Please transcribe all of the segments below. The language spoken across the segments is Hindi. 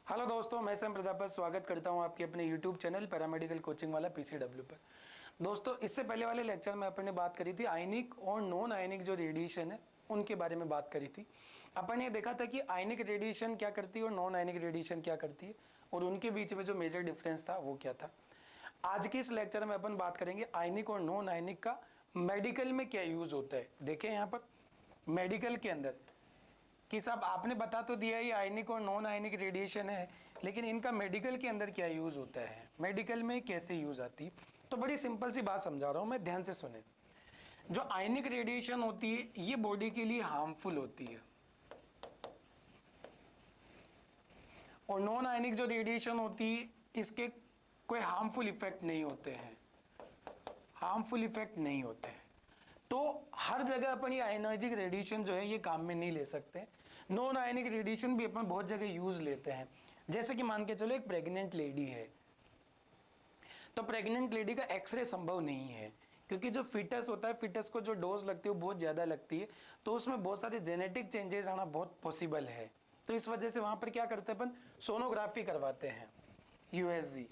हेलो दोस्तों, मैं सैम प्रजापति स्वागत करता हूं आपके अपने यूट्यूब चैनल पैरामेडिकल कोचिंग वाला पीसीडब्ल्यू पर। दोस्तों, इससे पहले वाले लेक्चर में अपन ने बात करी थी आयनिक और नॉन आयनिक जो रेडिएशन है उनके बारे में बात करी थी। अपन ये देखा था कि आयनिक रेडिएशन क्या करती है और नॉन आयनिक रेडिएशन क्या करती है और उनके बीच में जो मेजर डिफरेंस था वो क्या था। आज के इस लेक्चर में अपन बात करेंगे आयनिक और नॉन आयनिक का मेडिकल में क्या यूज होता है। देखें यहाँ पर मेडिकल के अंदर कि साहब आपने बता तो दिया ये आयनिक और नॉन आयनिक रेडिएशन है, लेकिन इनका मेडिकल के अंदर क्या यूज़ होता है, मेडिकल में कैसे यूज़ आती है। तो बड़ी सिंपल सी बात समझा रहा हूँ मैं, ध्यान से सुने। जो आयनिक रेडिएशन होती है ये बॉडी के लिए हार्मफुल होती है और नॉन आयनिक जो रेडिएशन होती है इसके कोई हार्मफुल इफेक्ट नहीं होते हैं, हार्मफुल इफेक्ट नहीं होते हैं। तो हर जगह अपन ये आयनाइजिक रेडिएशन जो है ये काम में नहीं ले सकते। नॉन आयनिक रेडिएशन भी अपन बहुत जगह यूज लेते हैं। जैसे कि मान के चलो एक प्रेग्नेंट लेडी है, तो प्रेग्नेंट लेडी का एक्सरे संभव नहीं है क्योंकि जो फीटस होता है, फीटस को जो डोज लगती है वो बहुत ज़्यादा लगती है, तो उसमें बहुत सारे जेनेटिक चेंजेस आना बहुत पॉसिबल है। तो इस वजह से वहाँ पर क्या करते हैं अपन, सोनोग्राफी करवाते हैं, यूएसजी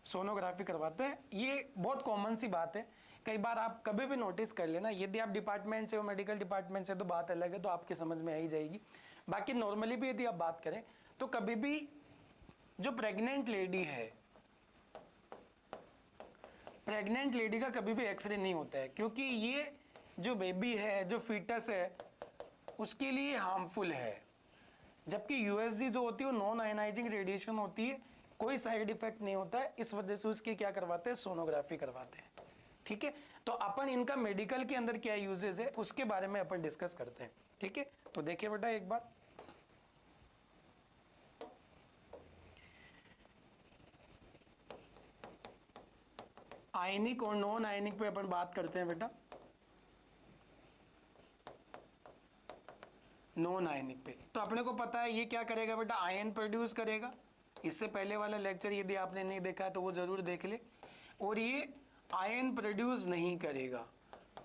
सोनोग्राफी करवाते हैं। ये बहुत कॉमन सी बात है। कई बार आप कभी भी नोटिस कर लेना, यदि आप डिपार्टमेंट से हो, मेडिकल डिपार्टमेंट से, तो बात अलग है, तो आपके समझ में आ ही जाएगी। बाकी नॉर्मली भी यदि आप बात करें तो कभी भी जो प्रेग्नेंट लेडी है, प्रेग्नेंट लेडी का कभी भी एक्सरे नहीं होता है क्योंकि ये जो बेबी है, जो फीटस है, उसके लिए हार्मफुल है। जबकि यूएसजी जो होती है वो नॉन आयनाइजिंग रेडिएशन होती है, कोई साइड इफेक्ट नहीं होता है। इस वजह से उसकी क्या करवाते हैं, सोनोग्राफी करवाते हैं। ठीक है, तो अपन इनका मेडिकल के अंदर क्या यूजेस है उसके बारे में अपन डिस्कस करते हैं। ठीक है, तो देखिए बेटा एक बार, आयनिक और नॉन आयनिक पे अपन बात करते हैं बेटा। नॉन आयनिक पे तो अपने को पता है ये क्या करेगा बेटा, आयन प्रोड्यूस करेगा। इससे पहले वाला लेक्चर यदि आपने नहीं देखा है तो वो जरूर देख ले। और ये आयन प्रोड्यूस नहीं करेगा,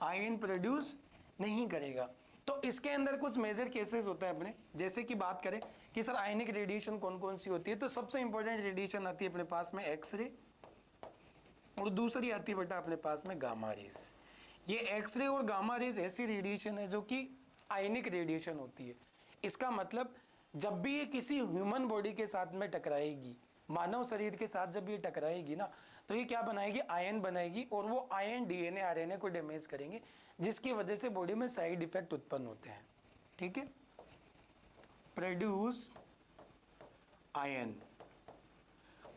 आयन प्रोड्यूस नहीं करेगा। तो इसके अंदर कुछ मेजर केसेस होते हैं अपने, जैसे कि बात करें कि सर आयनिक रेडिएशन कौन कौन सी होती है, तो सबसे इंपॉर्टेंट रेडिएशन आती है अपने पास में एक्सरे, और दूसरी आती है बेटा अपने पास में गामा रेज। ये एक्सरे और गामा रेज ऐसी रेडिएशन है जो कि आयनिक रेडिएशन होती है। इसका मतलब जब भी ये किसी ह्यूमन बॉडी के साथ में टकराएगी, मानव शरीर के साथ जब ये टकराएगी ना, तो ये क्या बनाएगी, आयन बनाएगी, और वो आयन डीएनए आरएनए को डैमेज करेंगे, जिसकी वजह से बॉडी में साइड इफेक्ट उत्पन्न होते हैं। ठीक है, प्रोड्यूस आयन,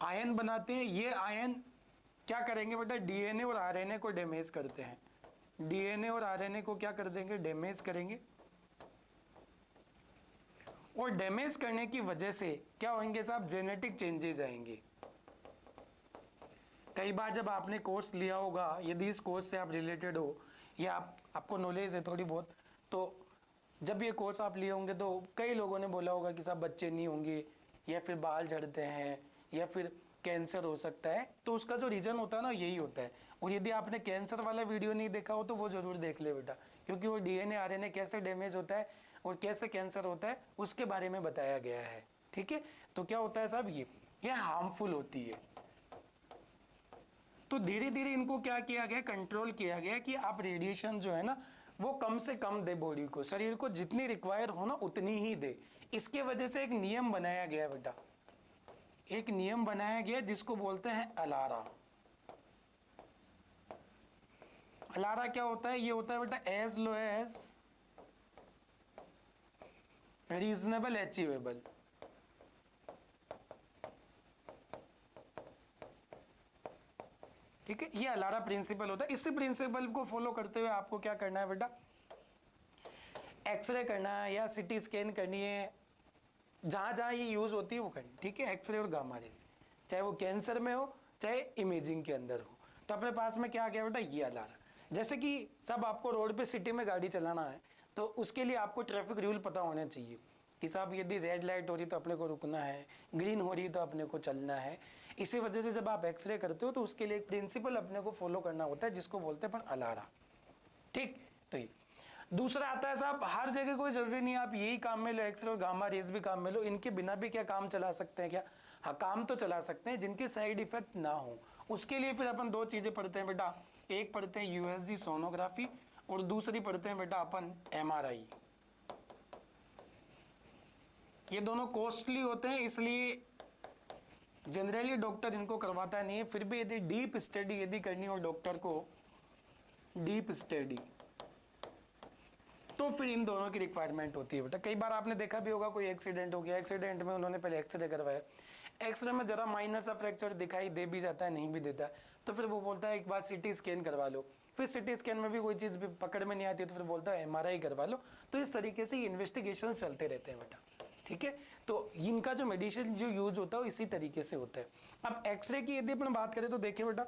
आयन बनाते हैं। ये आयन क्या करेंगे बेटा, डीएनए और आरएनए को डैमेज करते हैं। डीएनए और आरएनए को क्या कर देंगे, डैमेज करेंगे, और डैमेज करने की वजह से क्या होंगे साहब, जेनेटिक चेंजेस आएंगे। कई बार जब आपने कोर्स लिया होगा, यदि इस कोर्स से आप रिलेटेड हो या आपको नॉलेज है थोड़ी बहुत, तो जब ये कोर्स आप लिए होंगे तो कई लोगों ने बोला होगा कि साहब बच्चे नहीं होंगे, या फिर बाल झड़ते हैं, या फिर कैंसर हो सकता है। तो उसका जो रीज़न होता है ना, यही होता है। और यदि आपने कैंसर वाला वीडियो नहीं देखा हो तो वो ज़रूर देख ले बेटा, क्योंकि वो डीएनए आरएनए कैसे डैमेज होता है और कैसे कैंसर होता है उसके बारे में बताया गया है। ठीक है, तो क्या होता है साहब, ये हार्मफुल होती है। तो धीरे धीरे इनको क्या किया गया, कंट्रोल किया गया कि आप रेडिएशन जो है ना वो कम से कम दे, बॉडी को, शरीर को जितनी रिक्वायर हो ना उतनी ही दे। इसके वजह से एक नियम बनाया गया बेटा, एक नियम बनाया गया जिसको बोलते हैं अलारा। अलारा क्या होता है, ये होता है बेटा as low as reasonable achievable. ठीक है, ये अलारा प्रिंसिपल होता है। इसी प्रिंसिपल को फॉलो करते हुए आपको क्या करना है बेटा, एक्सरे करना है या सिटी स्कैन करनी है, जहाँ जहाँ ये यूज़ होती है वो करनी। ठीक है, एक्सरे और गामा रेज, चाहे वो कैंसर में हो चाहे इमेजिंग के अंदर हो। तो अपने पास में क्या आ गया बेटा, ये अलारा। जैसे कि सब आपको रोड पे सिटी में गाड़ी चलाना है तो उसके लिए आपको ट्रैफिक रूल पता होना चाहिए कि साहब यदि रेड लाइट हो रही तो अपने को रुकना है, ग्रीन हो रही तो अपने को चलना है। इसी वजह से जब आप एक्सरे करते हो तो उसके लिए एक प्रिंसिपल अपने को फॉलो करना होता है जिसको बोलते हैं अपन अलारा। ठीक, तो ये दूसरा आता है साहब, हर जगह कोई जरूरी नहीं आप यही काम में लो, एक्सरे और गामा रेज भी काम में लो, इनके बिना भी क्या काम चला सकते हैं क्या? हाँ, काम तो चला सकते हैं, जिनके साइड इफेक्ट ना हो। उसके लिए फिर अपन दो चीजें पढ़ते हैं बेटा, एक पढ़ते हैं यूएसजी सोनोग्राफी और दूसरी पढ़ते हैं बेटा अपन एमआरआई। ये दोनों कॉस्टली होते हैं, इसलिए जनरली डॉक्टर इनको करवाता नहीं है। फिर भी यदि डीप स्टडी यदि करनी हो डॉक्टर को, डीप स्टडी, तो फिर इन दोनों की रिक्वायरमेंट होती है बेटा। कई बार आपने देखा भी होगा कोई एक्सीडेंट हो गया, एक्सीडेंट में उन्होंने पहले एक्सरे करवाया, एक्सरे में जरा माइनर सा फ्रैक्चर दिखाई दे भी जाता है, नहीं भी देता है, तो फिर वो बोलता है एक बार सीटी स्कैन करवा लो। फिर सीटी स्कैन में भी कोई चीज़ भी पकड़ में नहीं आती है तो फिर बोलता है एमआरआई करवा लो। तो इस तरीके से इन्वेस्टिगेशन चलते रहते हैं बेटा, ठीक है। तो इनका जो मेडिसिन जो यूज होता है वो इसी तरीके से होता है। अब एक्सरे की यदि अपन बात करें तो देखिए बेटा,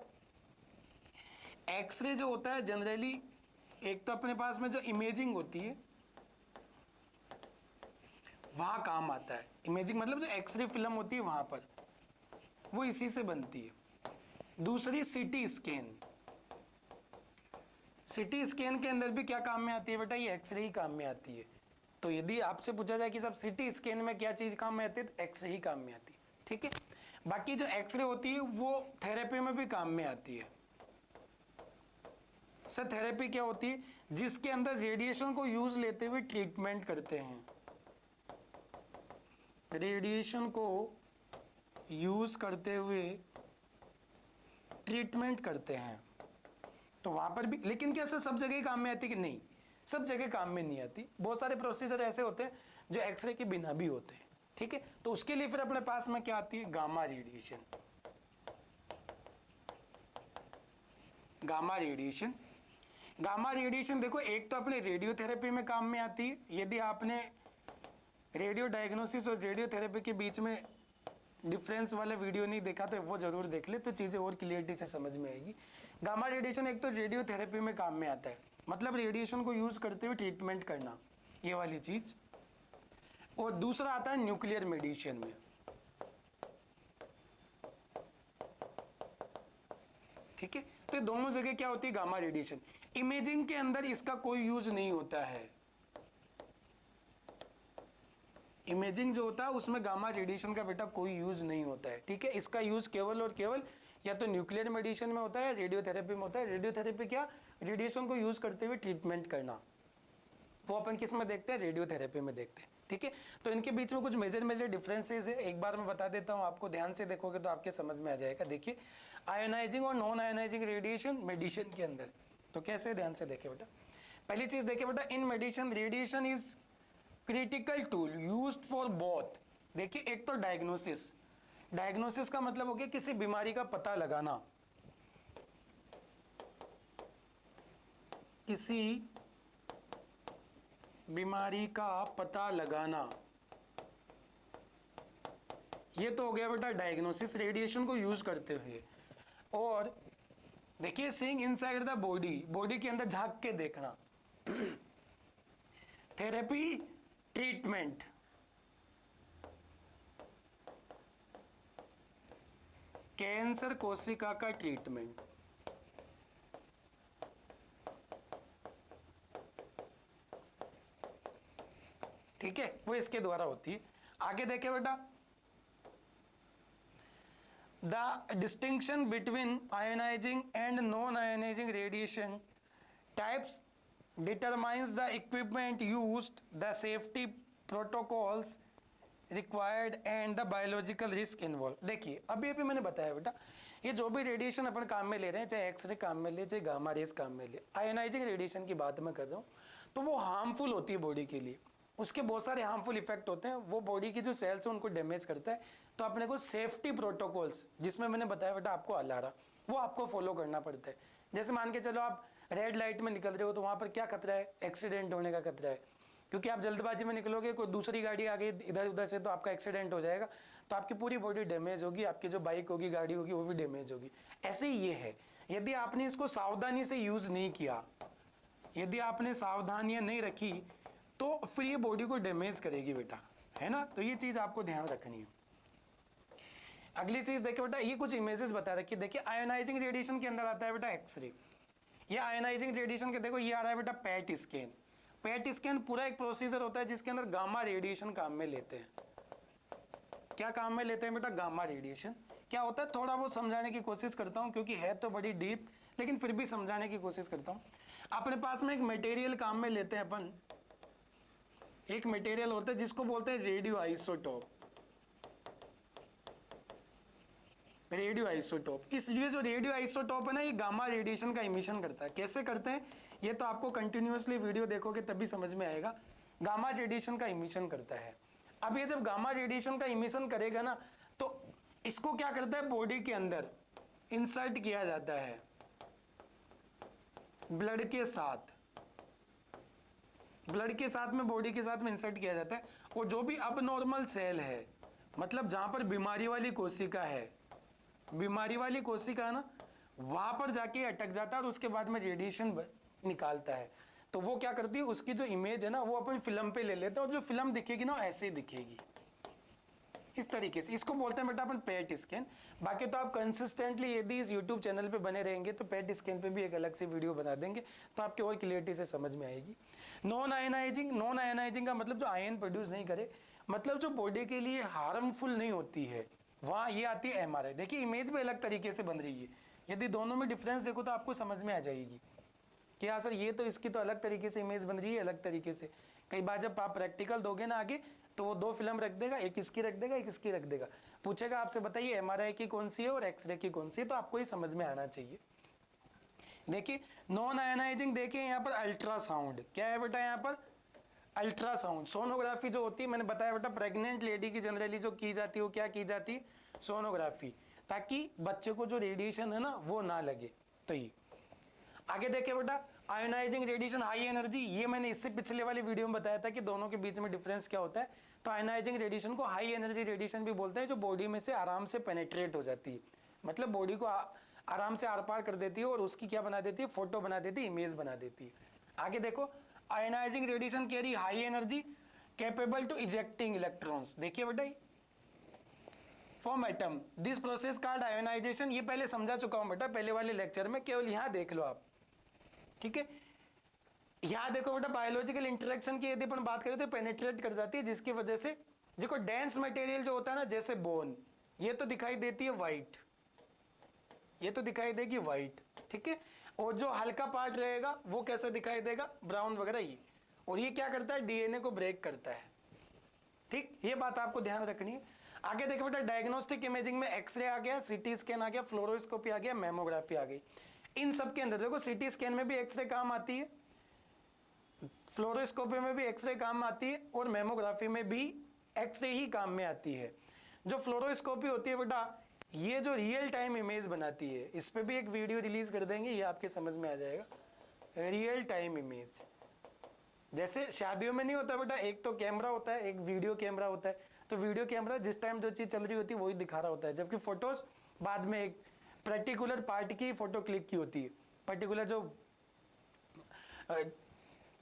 एक्सरे जो होता है जनरली, एक तो अपने पास में जो इमेजिंग होती है वहां काम आता है। इमेजिंग मतलब जो एक्सरे फिल्म होती है वहां पर, वो इसी से बनती है। दूसरी सीटी स्कैन, सीटी स्कैन के अंदर भी क्या काम में आती है बेटा? ये एक्सरे ही काम में आती है। तो यदि आपसे पूछा जाए कि सब सीटी स्कैन में क्या चीज काम में आती है, तो एक्सरे ही काम में आती है, ठीक है। बाकी जो एक्सरे होती है वो थेरेपी में भी काम में आती है। सर थेरेपी क्या होती है? जिसके अंदर रेडिएशन को यूज लेते हुए ट्रीटमेंट करते हैं, रेडिएशन को यूज करते हुए ट्रीटमेंट करते हैं। तो वहां पर भी, लेकिन क्या सर सब जगह ही काम में आती है कि नहीं? सब जगह काम में नहीं आती। बहुत सारे प्रोसीजर ऐसे होते हैं जो एक्सरे के बिना भी होते हैं, ठीक है। तो उसके लिए फिर अपने पास में क्या आती है? Gamma radiation. Gamma radiation, gamma radiation देखो, एक तो अपने रेडियोथेरेपी में काम में आती है। यदि आपने रेडियो डायग्नोसिस और रेडियोथेरेपी के बीच में डिफरेंस वाला वीडियो नहीं देखा तो वो जरूर देख ले, तो चीज़ें और क्लियरिटी से समझ में आएगी। गामा रेडिएशन एक तो रेडियोथेरेपी में काम में आता है, मतलब रेडिएशन को यूज करते हुए ट्रीटमेंट करना, ये वाली चीज। और दूसरा आता है न्यूक्लियर मेडिसिन में, ठीक है। तो दोनों जगह क्या होती है? Gamma radiation. इमेजिंग के अंदर इसका कोई यूज नहीं होता है। इमेजिंग जो होता है उसमें गामा रेडिएशन का बेटा कोई यूज नहीं होता है, ठीक है। इसका यूज केवल और केवल या तो न्यूक्लियर मेडिसिन में होता है, रेडियोथेरेपी में होता है। रेडियोथेरेपी क्या? रेडिएशन को यूज करते हुए ट्रीटमेंट करना, वो अपन किस में देखते हैं? रेडियोथेरेपी में देखते हैं, ठीक है। तो इनके बीच में कुछ मेजर डिफरेंसेस है, एक बार मैं बता देता हूँ आपको, ध्यान से देखोगे तो आपके समझ में आ जाएगा। देखिए, आयोनाइजिंग और नॉन आयोनाइजिंग रेडिएशन मेडिसिन के अंदर, तो कैसे? ध्यान से देखे बेटा। पहली चीज देखिए बेटा, in medicine radiation is critical tool used for both. देखिए, एक तो डायग्नोसिस, डायग्नोसिस का मतलब हो गया किसी बीमारी का पता लगाना, किसी बीमारी का पता लगाना, ये तो हो गया बेटा डायग्नोसिस रेडिएशन को यूज करते हुए। और देखिए, seeing inside the body, body के अंदर झांक के देखना। थेरेपी, ट्रीटमेंट, कैंसर कोशिका का ट्रीटमेंट, ठीक है, वो इसके द्वारा होती है। आगे देखे बेटा, the distinction between ionising and non ionising radiation types determines the equipment used, the safety protocols required and the biological risk involved। देखिए, अभी मैंने बताया बेटा, ये जो भी रेडिएशन अपन काम में ले रहे हैं, चाहे एक्सरे काम में ले, चाहे गामा रेस काम में ले, आयोनाइजिंग रेडिएशन की बात मैं कर रहा हूँ, तो वो हार्मफुल होती है बॉडी के लिए। उसके बहुत सारे हार्मफुल इफेक्ट होते हैं, वो बॉडी की जो सेल्स हैं उनको डैमेज करता है। तो अपने को सेफ्टी प्रोटोकॉल्स, जिसमें मैंने बताया बेटा आपको अलारा, वो आपको फॉलो करना पड़ता है। जैसे मान के चलो आप रेड लाइट में निकल रहे हो, तो वहाँ पर क्या खतरा है? एक्सीडेंट होने का खतरा है, क्योंकि आप जल्दबाजी में निकलोगे, कोई दूसरी गाड़ी आ गई इधर उधर से, तो आपका एक्सीडेंट हो जाएगा, तो आपकी पूरी बॉडी डैमेज होगी, आपकी जो बाइक होगी, गाड़ी होगी, वो भी डैमेज होगी। ऐसे ही ये है, यदि आपने इसको सावधानी से यूज नहीं किया, यदि आपने सावधानियां नहीं रखी, तो फिर ये बॉडी को डैमेज करेगी बेटा, है ना। तो ये चीज आपको ध्यान रखनी है। अगली चीज देखिए बेटा, ये कुछ इमेजेस बता रखी है। देखिए, आयोनाइजिंग रेडिएशन के अंदर आता है बेटा एक्सरे। ये आयोनाइजिंग रेडिएशन के देखो, ये आ रहा है बेटा पैट स्कैन, पेट स्कैन पूरा एक प्रोसीजर होता है जिसके अंदर गामा रेडिएशन काम में लेते हैं। क्या काम में लेते हैं बेटा? Gamma radiation. क्या होता है थोड़ा वो समझाने की कोशिश करता हूँ क्योंकि है तो बड़ी डीप, लेकिन फिर भी समझाने की कोशिश करता हूँ। अपने पास में एक मटेरियल काम में लेते हैं अपन, एक मटेरियल होता है जिसको बोलते हैं रेडियो आइसोटोप। रेडियो आइसोटोप, इस जो रेडियो आइसोटोप है ना, ये गामा रेडिएशन का इमिशन करता है। कैसे करते हैं ये तो आपको कंटिन्यूअसली वीडियो देखोगे तभी समझ में आएगा। गामा रेडिएशन का इमिशन करता है। अब ये जब गामा रेडिएशन का इमिशन करेगा ना, तो इसको क्या करता है, बॉडी के अंदर इंसर्ट किया जाता है ब्लड के साथ। ब्लड के साथ में, बॉडी के साथ में इंसर्ट किया जाता है। और जो भी अबनॉर्मल सेल है, मतलब जहां पर बीमारी वाली कोशिका है, बीमारी वाली कोशिका है ना, वहां पर जाके अटक जाता है और उसके बाद में रेडिएशन निकालता है। तो वो क्या करती है, उसकी जो इमेज है ना वो अपन फिल्म पे ले लेते हैं, और जो फिल्म दिखेगी ना ऐसे दिखेगी, इस तरीके से। इसको बोलते हैं बेटा अपन पेट स्कैन। बाकी तो आप कंसिस्टेंटली यदि इस यूट्यूब चैनल पे बने रहेंगे तो पेट स्कैन पे भी एक अलग से वीडियो बना देंगे, तो आपके और क्लियरिटी से समझ में आएगी। नॉन आयनाइजिंग, नॉन आयनाइजिंग का मतलब जो आयन प्रोड्यूस नहीं करे, मतलब जो बॉडी के लिए हार्मफुल नहीं होती है, वहाँ ये आती है एमआरआई। देखिए इमेज भी अलग तरीके से बन रही है, यदि दोनों में डिफरेंस देखो तो आपको समझ में आ जाएगी कि हाँ सर ये तो इसकी तो अलग तरीके से इमेज बन रही है, अलग तरीके से। कई बार जब आप प्रैक्टिकल दोगे ना आगे, तो वो दो फिल्म रख देगा, एक इसकी रख देगा, एक इसकी रख देगा, पूछेगा आपसे बताइए एमआरआई की कौन सी है और एक्सरे की कौन सी है, तो आपको ये समझ में आना चाहिए। देखिए नॉन आयनाइजिंग, देखिए यहाँ पर अल्ट्रासाउंड, क्या है बेटा यहाँ पर अल्ट्रासाउंड। सोनोग्राफी जो होती है, मैंने बताया बेटा प्रेग्नेंट लेडी की जनरली जो की जाती है वो क्या की जाती है, सोनोग्राफी, ताकि बच्चे को जो रेडिएशन है ना वो ना लगे। तो ये आगे देखिए बेटा आयोनाइजिंग रेडिएशन हाई एनर्जी, ये मैंने इससे पिछले वाली वीडियो में बताया था कि दोनों के बीच में डिफरेंस क्या होता है। तो आयोनाइजिंग रेडिएशन को हाई एनर्जी रेडिएशन भी बोलते हैं, जो बॉडी में से आराम से पेनेट्रेट हो जाती है, मतलब बॉडी को आराम से आर पार कर देती है और उसकी क्या बना देती है, फोटो बना देती है, इमेज बना देती है। आगे देखो ionising radiation carry high energy capable to ejecting electrons. देखिए बेटा from atom, this process called ionisation. ये पहले समझा चुका हूं बेटा पहले वाले लेक्चर में, केवल यहां देख लो आप, ठीक है। यहां देखो बेटा बायोलॉजिकल इंटरेक्शन की यदि अपन बात करें तो पेनिट्रेट कर जाती है, जिसकी वजह से देखो डेंस मटेरियल जो होता है ना, जैसे बोन, ये तो दिखाई देती है व्हाइट, ये तो दिखाई देगी व्हाइट, ठीक है। और जो हल्का पार्ट रहेगा वो कैसे दिखाई देगा, ब्राउन वगैरह ये। और ये क्या करता है, डीएनए को ब्रेक करता है, ठीक। ये बात आपको ध्यान रखनी है। आगे देखो बेटा डायग्नोस्टिक इमेजिंग में एक्सरे आ गया, सीटी स्कैन आ गया, फ्लोरोस्कोपी आ गया, मेमोग्राफी आ गई। इन सब के अंदर देखो सीटी स्कैन में भी एक्सरे काम आती है, फ्लोरोस्कोपी में भी एक्सरे काम आती है, और मेमोग्राफी में भी एक्सरे ही काम में आती है। जो फ्लोरोस्कोपी होती है बेटा, ये जो रियल टाइम इमेज बनाती है, इस पे भी एक वीडियो रिलीज कर देंगे, ये आपके समझ में आ जाएगा। रियल टाइम इमेज, जैसे शादियों में नहीं होता बेटा, एक तो कैमरा होता है, एक वीडियो कैमरा होता है। तो वीडियो कैमरा जिस टाइम जो चीज चल रही होती है वही दिखा रहा होता है, जबकि फोटोज बाद में एक पर्टिकुलर पार्ट की फोटो क्लिक की होती है, पर्टिकुलर जो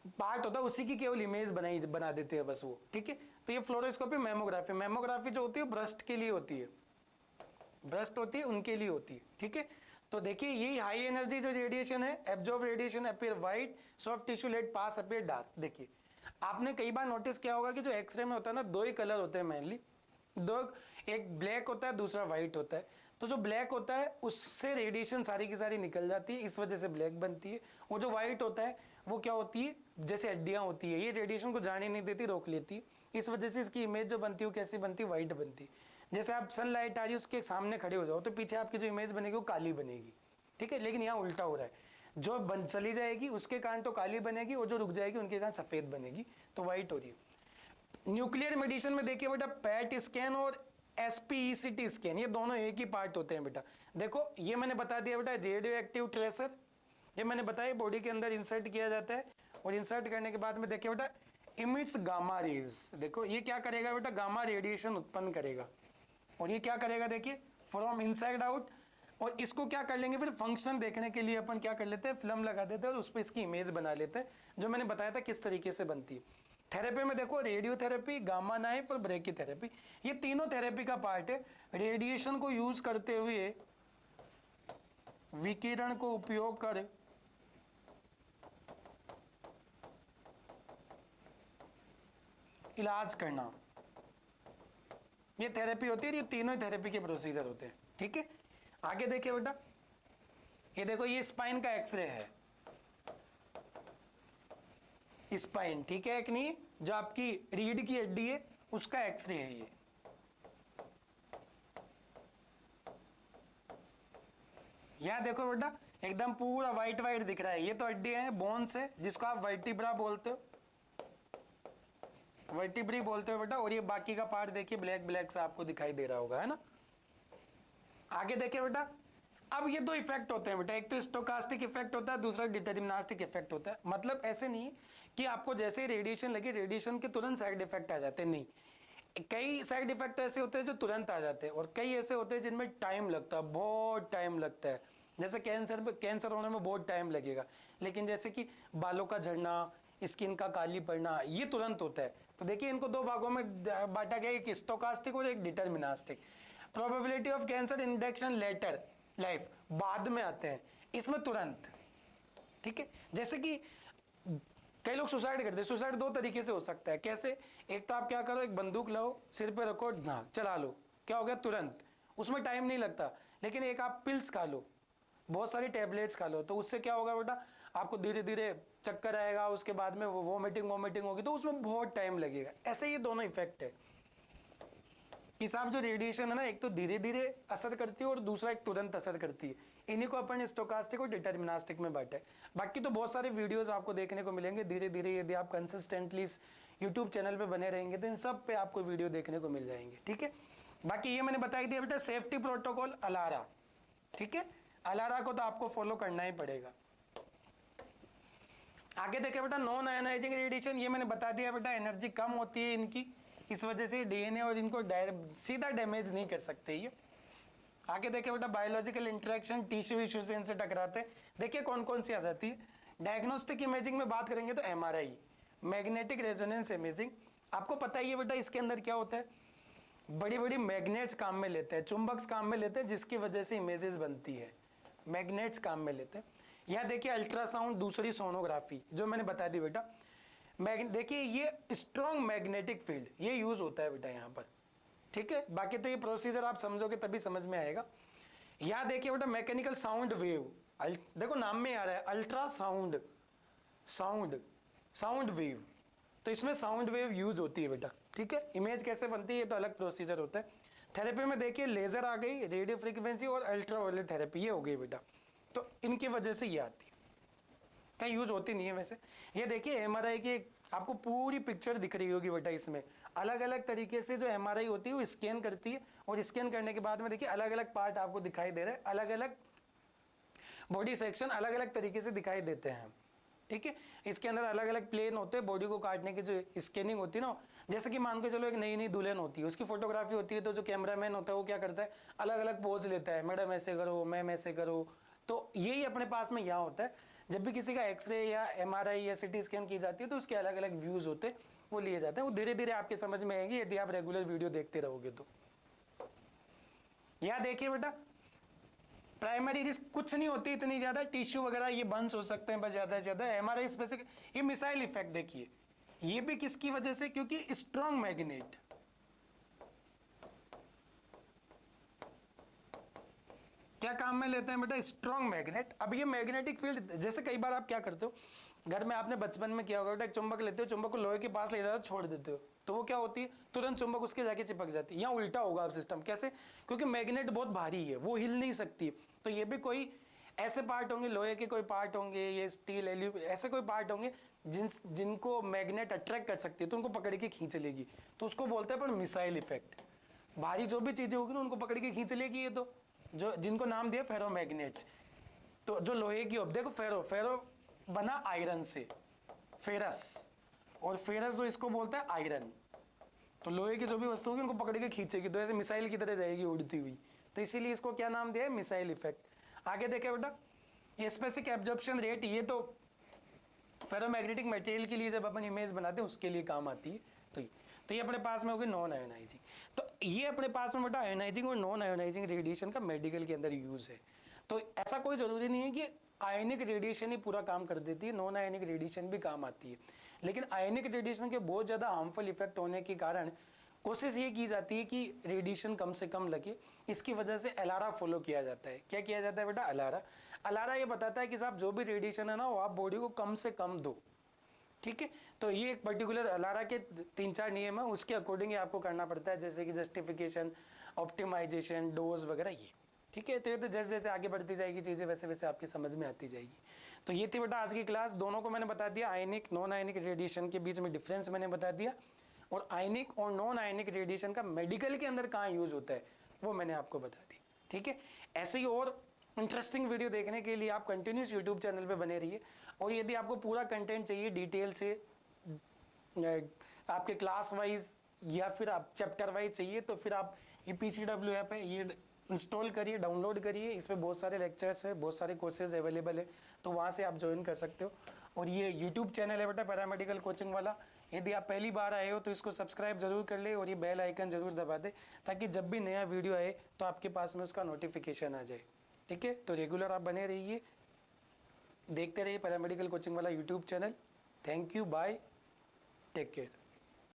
पार्ट होता है उसी की केवल इमेज बना देते हैं बस वो, ठीक है। तो ये फ्लोरोस्कोपी, मेमोग्राफी, मेमोग्राफी जो होती है ब्रेस्ट के लिए होती है, ब्रेस्ट होती है उनके लिए होती है, ठीक है। तो देखिए यही हाई एनर्जी जो रेडिएशन है, absorb radiation appear white, soft tissue let pass appear dark. देखिए आपने कई बार नोटिस किया होगा कि जो एक्सरे में होता है ना, दो ही कलर होते हैं मेनली, दो, एक ब्लैक होता है, दूसरा व्हाइट होता है। तो जो ब्लैक होता है उससे रेडिएशन सारी की सारी निकल जाती है, इस वजह से ब्लैक बनती है। और जो व्हाइट होता है वो क्या होती है, जैसे हड्डियां होती है, ये रेडिएशन को जाने नहीं देती, रोक लेती है। इस वजह से इसकी इमेज जो बनती है वो कैसी बनती है, व्हाइट बनती है। जैसे आप सनलाइट आ रही है उसके सामने खड़े हो जाओ तो पीछे आपकी जो इमेज बनेगी वो काली बनेगी, ठीक है। लेकिन यहाँ उल्टा हो रहा है, जो चली जाएगी उसके कारण तो काली बनेगी, और जो रुक जाएगी उनके कारण सफेद बनेगी, तो व्हाइट हो रही है। न्यूक्लियर मेडिसिन में देखिए बेटा पैट स्कैन और एसपीईसीटी स्कैन, ये दोनों एक ही पार्ट होते हैं बेटा। देखो ये मैंने बता दिया बेटा रेडियो एक्टिव ट्रेसर, ये मैंने बताया बॉडी के अंदर इंसर्ट किया जाता है, और इंसर्ट करने के बाद में देखिए बेटा इमिट्स गामा रेज। देखो ये क्या करेगा बेटा, गामा रेडिएशन उत्पन्न करेगा, और ये क्या करेगा देखिए फ्रॉम इनसाइड आउट। और इसको क्या कर लेंगे फिर, फंक्शन देखने के लिए अपन क्या कर लेते हैं, फिल्म लगा देते हैं और उस पर इसकी इमेज बना लेते हैं, जो मैंने बताया था किस तरीके से बनती है। थेरेपी में देखो रेडियोथेरेपी, गामा नाइफ और ब्रैकीथेरेपी, ये तीनों थेरेपी का पार्ट है। रेडिएशन को यूज करते हुए, विकिरण को उपयोग कर इलाज करना, ये थेरेपी होती है। ये तीनों ही थेरेपी के प्रोसीजर होते हैं, ठीक है। आगे देखिए बेटा, ये देखो ये स्पाइन का एक्सरे है, स्पाइन, ठीक है, एक नहीं, जो आपकी रीढ़ की हड्डी है उसका एक्सरे है ये। यहां देखो बेटा, एकदम पूरा व्हाइट व्हाइट दिख रहा है, ये तो हड्डी है, बोन्स है, जिसको आप वर्टिब्रा बोलते हो, वर्टिब्री बोलते हो बेटा। और ये बाकी का पार्ट देखिए ब्लैक ब्लैक सा आपको दिखाई दे रहा होगा, है ना। आगे देखिए बेटा, अब ये दो इफेक्ट होते हैं बेटा, एक तो स्टोकास्टिक इफेक्ट होता है, दूसरा डिटरमिनिस्टिक इफेक्ट होता है। मतलब ऐसे नहीं है कि आपको जैसे ही रेडिएशन लगे रेडिएशन के तुरंत साइड इफेक्ट आ जाते हैं, नहीं। कई साइड इफेक्ट ऐसे होते हैं जो तुरंत आ जाते हैं, और कई ऐसे होते हैं जिनमें टाइम लगता है, बहुत टाइम लगता है। जैसे कैंसर होने में बहुत टाइम लगेगा, लेकिन जैसे कि बालों का झड़ना, स्किन का काली पड़ना, ये तुरंत होता है। तो देखिए इनको दो भागों में बांटा गया, एक स्टोकास्टिक और एक deterministic. Probability of cancer induction later life, बाद में आते हैं, इसमें तुरंत, ठीक है। जैसे कि कई लोग सुसाइड करते हैं, सुसाइड दो तरीके से हो सकता है। कैसे? एक तो आप क्या करो, एक बंदूक लाओ, सिर पे रखो, ना चला लो, क्या हो गया, तुरंत, उसमें टाइम नहीं लगता। लेकिन एक आप पिल्स खा लो, बहुत सारी टैबलेट्स खा लो, तो उससे क्या होगा बेटा, आपको धीरे धीरे चक्कर आएगा, उसके बाद में वोमिटिंग होगी, तो उसमें बहुत टाइम लगेगा। ऐसे ये दोनों इफेक्ट है कि साहब जो रेडिएशन है ना, एक तो धीरे धीरे असर करती है और दूसरा एक तुरंत असर करती है। इन्हीं को अपन स्टोकास्टिक और डिटरमिनिस्टिक में बांटे। बाकी तो बहुत सारे वीडियोस आपको देखने को मिलेंगे धीरे धीरे, यदि आप कंसिस्टेंटली इस यूट्यूब चैनल पे बने रहेंगे तो इन सब पे आपको वीडियो देखने को मिल जाएंगे, ठीक है। बाकी ये मैंने बताई दिया बेटा सेफ्टी प्रोटोकॉल अलारा, ठीक है। अलारा को तो आपको फॉलो करना ही पड़ेगा। आगे देखे बेटा नॉन आयोनाइजिंग रेडिएशन, ये मैंने बता दिया बेटा, एनर्जी कम होती है इनकी, इस वजह से डीएनए और इनको सीधा डैमेज नहीं कर सकते ये। आगे देखिए बेटा बायोलॉजिकल इंटरेक्शन, टिश्यू इश्यू से इनसे टकराते हैं। देखिए कौन कौन सी आ जाती है। डायग्नोस्टिक इमेजिंग में बात करेंगे तो एमआरआई, मैग्नेटिक रेजोनेंस इमेजिंग। आपको पता ही है बेटा इसके अंदर क्या होता है, बड़ी बड़ी मैग्नेट्स काम में लेते हैं, चुंबक काम में लेते हैं, जिसकी वजह से इमेजेस बनती है, मैग्नेट्स काम में लेते हैं। यहाँ देखिए अल्ट्रासाउंड, दूसरी सोनोग्राफी जो मैंने बता दी बेटा। देखिए ये स्ट्रॉन्ग मैग्नेटिक फील्ड ये यूज होता है बेटा यहाँ पर, ठीक है। बाकी तो ये प्रोसीजर आप समझोगे तभी समझ में आएगा। यहाँ देखिए बेटा मैकेनिकल साउंड वेव, देखो नाम में आ रहा है अल्ट्रासाउंड, साउंड वेव, तो इसमें साउंड वेव यूज होती है बेटा, ठीक है। इमेज कैसे बनती है तो अलग प्रोसीजर होता है। थेरेपी में देखिए लेजर आ गई, रेडियो फ्रीक्वेंसी और अल्ट्रावायलेट थेरेपी ये हो गई बेटा, तो इनकी वजह से ये आती है, कहीं यूज होती नहीं है वैसे। ये देखिए एमआरआई की आपको पूरी पिक्चर दिख रही होगी बेटा, इसमें अलग अलग तरीके से जो एमआरआई होती है वो स्कैन करती है, और स्कैन करने के बाद में देखिए अलग अलग पार्ट आपको दिखाई दे रहे हैं, अलग अलग बॉडी सेक्शन अलग अलग तरीके से दिखाई देते हैं, ठीक है। इसके अंदर अलग अलग प्लेन होते हैं बॉडी को काटने की, जो स्कैनिंग होती है ना, जैसे कि मान के चलो एक नई नई दुल्हन होती है, उसकी फोटोग्राफी होती है, तो जो कैमरामैन होता है वो क्या करता है, अलग अलग पोज लेता है, मैडम ऐसे करो, मैम ऐसे करो। तो यही अपने पास में यहाँ होता है, जब भी किसी का एक्सरे या एमआरआई या सिटी स्कैन की जाती है तो उसके अलग अलग व्यूज होते हैं, वो लिए जाते हैं, वो धीरे धीरे आपके समझ में आएंगे यदि आप रेगुलर वीडियो देखते रहोगे तो। यहाँ देखिए बेटा प्राइमरी रिस्क कुछ नहीं होती इतनी ज्यादा, टिश्यू वगैरह ये बंस हो सकते हैं बस ज्यादा से ज्यादा। एमआरआई स्पेसिफिक, ये मिसाइल इफेक्ट देखिए, ये भी किसकी वजह से, क्योंकि स्ट्रॉन्ग मैग्नेट, क्या काम में लेते हैं बेटा, स्ट्रॉन्ग मैग्नेट। अब ये मैग्नेटिक फील्ड, जैसे कई बार आप क्या करते हो घर में, आपने बचपन में किया होगा बेटा, एक चुंबक लेते हो, चुंबक को लोहे के पास ले जाते हो, छोड़ देते हो, तो वो क्या होती है, तुरंत चुंबक उसके जाके चिपक जाती है। यहाँ उल्टा होगा अब सिस्टम, कैसे, क्योंकि मैग्नेट बहुत भारी है, वो हिल नहीं सकती। तो ये भी कोई ऐसे पार्ट होंगे, लोहे के कोई पार्ट होंगे, ये स्टील ऐसे कोई पार्ट होंगे जिनको मैग्नेट अट्रैक्ट कर सकती है, तो उनको पकड़ के खींच लेगी, तो उसको बोलते हैं पर मिसाइल इफेक्ट। भारी जो भी चीजें होगी ना उनको पकड़ के खींच लेगी ये, तो जो जिनको नाम दिया फेरोमैग्नेट्स। तो जो लोहे की, अब देखो फेरो बना आयरन से, फेरस, और फेरस जो इसको बोलता है आयरन। तो लोहे की जो भी वस्तु होगी उनको पकड़ के खींचेगी, तो ऐसे मिसाइल की तरह जाएगी उड़ती हुई, तो इसीलिए इसको क्या नाम दिया है, मिसाइल इफेक्ट। आगे देखे बेटा ये स्पेसिफिक एब्जॉर्प्शन रेट, ये तो फेरोमैग्नेटिक मटेरियल के लिए जब अपन इमेज बनाते हैं उसके लिए काम आती है। तो ये अपने पास में होगी नॉन आयोनाइजिंग। तो ये अपने पास में बेटा आयोनाइजिंग और नॉन आयोनाइजिंग रेडिएशन का मेडिकल के अंदर यूज है। तो ऐसा कोई जरूरी नहीं है कि आयनिक रेडिएशन ही पूरा काम कर देती है, नॉन आयनिक रेडिएशन भी काम आती है। लेकिन आयनिक रेडिएशन के बहुत ज़्यादा हार्मफुल इफेक्ट होने के कारण कोशिश ये की जाती है कि रेडिएशन कम से कम लगे। इसकी वजह से एलारा फॉलो किया जाता है। क्या किया जाता है बेटा? एलारा। एलारा ये बताता है कि साहब जो भी रेडिएशन है ना वो आप बॉडी को कम से कम दो, ठीक है। तो ये एक पर्टिकुलर एलारा के 3-4 नियम है, उसके अकॉर्डिंग आपको करना पड़ता है, जैसे कि जस्टिफिकेशन, ऑप्टिमाइजेशन, डोज वगैरह ये, ठीक है। तो ये तो जैसे जैसे आगे बढ़ती जाएगी चीज़ें वैसे वैसे आपकी समझ में आती जाएगी। तो ये थी बेटा आज की क्लास। दोनों को मैंने बता दिया, आयनिक नॉन आयनिक रेडिएशन के बीच में डिफरेंस मैंने बता दिया, और आयनिक और नॉन आयनिक रेडिएशन का मेडिकल के अंदर कहाँ यूज होता है वो मैंने आपको बता दी, ठीक है। ऐसे ही और इंटरेस्टिंग वीडियो देखने के लिए आप कंटिन्यूस यूट्यूब चैनल पे बने रहिए। और यदि आपको पूरा कंटेंट चाहिए डिटेल से, आपके क्लास वाइज या फिर आप चैप्टर वाइज चाहिए, तो फिर आप ये PCW ऐप है, ये इंस्टॉल करिए, डाउनलोड करिए। इस पर बहुत सारे लेक्चर्स है, बहुत सारे कोर्सेज अवेलेबल है, तो वहाँ से आप ज्वाइन कर सकते हो। और ये यूट्यूब चैनल है बेटा पैरामेडिकल कोचिंग वाला, यदि आप पहली बार आए हो तो इसको सब्सक्राइब जरूर कर ले और ये बेल आइकन जरूर दबा दे, ताकि जब भी नया वीडियो आए तो आपके पास में उसका नोटिफिकेशन आ जाए, ठीक है। तो रेगुलर आप बने रहिए, देखते रहिए पैरामेडिकल कोचिंग वाला YouTube channel. Thank you, bye, take care.